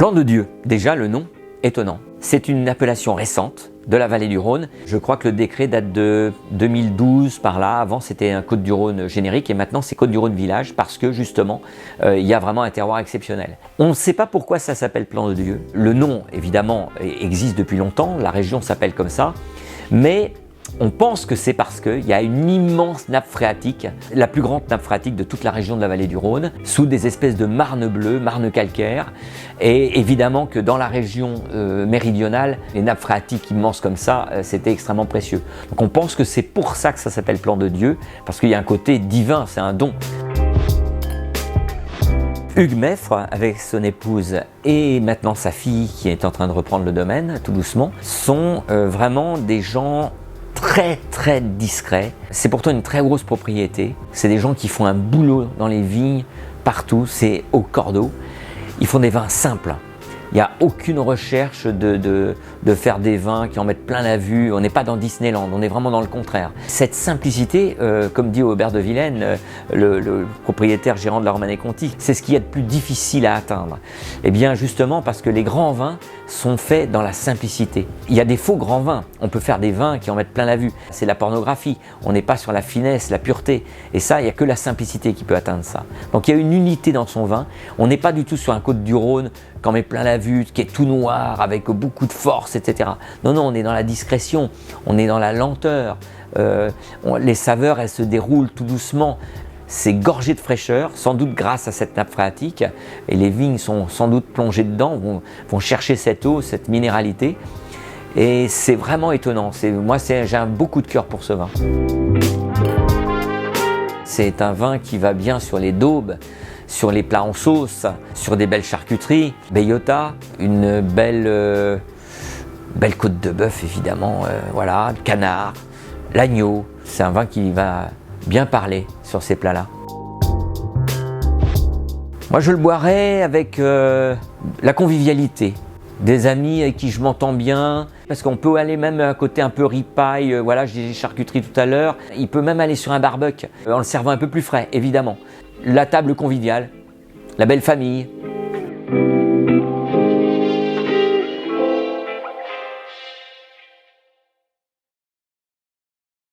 Plan de Dieu, déjà le nom, étonnant. C'est une appellation récente de la vallée du Rhône. Je crois que le décret date de 2012 par là. Avant c'était un Côtes-du-Rhône générique et maintenant c'est Côtes-du-Rhône village parce que justement il y a vraiment un terroir exceptionnel. On ne sait pas pourquoi ça s'appelle Plan de Dieu. Le nom évidemment existe depuis longtemps, la région s'appelle comme ça, mais on pense que c'est parce qu'il y a une immense nappe phréatique, la plus grande nappe phréatique de toute la région de la vallée du Rhône, sous des espèces de marnes bleues, marnes calcaires. Et évidemment que dans la région méridionale, les nappes phréatiques immenses comme ça, c'était extrêmement précieux. Donc on pense que c'est pour ça que ça s'appelle Plan de Dieu, parce qu'il y a un côté divin, c'est un don. Hugues Meffre, avec son épouse et maintenant sa fille qui est en train de reprendre le domaine, tout doucement, sont vraiment des gens très discret. C'est pourtant une très grosse propriété. C'est des gens qui font un boulot dans les vignes partout, c'est au cordeau. Ils font des vins simples. Il n'y a aucune recherche de faire des vins qui en mettent plein la vue. On n'est pas dans Disneyland, on est vraiment dans le contraire. Cette simplicité, comme dit Aubert de Vilaine, le propriétaire gérant de la Romanée-Conti, c'est ce qu'il y a de plus difficile à atteindre. Et bien justement parce que les grands vins sont faits dans la simplicité. Il y a des faux grands vins. On peut faire des vins qui en mettent plein la vue. C'est la pornographie. On n'est pas sur la finesse, la pureté. Et ça, il n'y a que la simplicité qui peut atteindre ça. Donc il y a une unité dans son vin. On n'est pas du tout sur un Côtes-du-Rhône qui en met plein la vue, qui est tout noir, avec beaucoup de force, etc. Non, on est dans la discrétion. On est dans la lenteur. Les saveurs, elles se déroulent tout doucement. C'est gorgé de fraîcheur, sans doute grâce à cette nappe phréatique, et les vignes sont sans doute plongées dedans, vont chercher cette eau, cette minéralité, et c'est vraiment étonnant. Moi, j'ai un beau coup de cœur pour ce vin. C'est un vin qui va bien sur les daubes, sur les plats en sauce, sur des belles charcuteries, bellota, une belle côte de bœuf évidemment, voilà, le canard, l'agneau. C'est un vin qui va bien parler sur ces plats-là. Moi, je le boirais avec la convivialité, des amis avec qui je m'entends bien, parce qu'on peut aller même à un côté un peu ripaille, voilà, j'ai dit charcuterie tout à l'heure, il peut même aller sur un barbecue, en le servant un peu plus frais, évidemment. La table conviviale, la belle famille.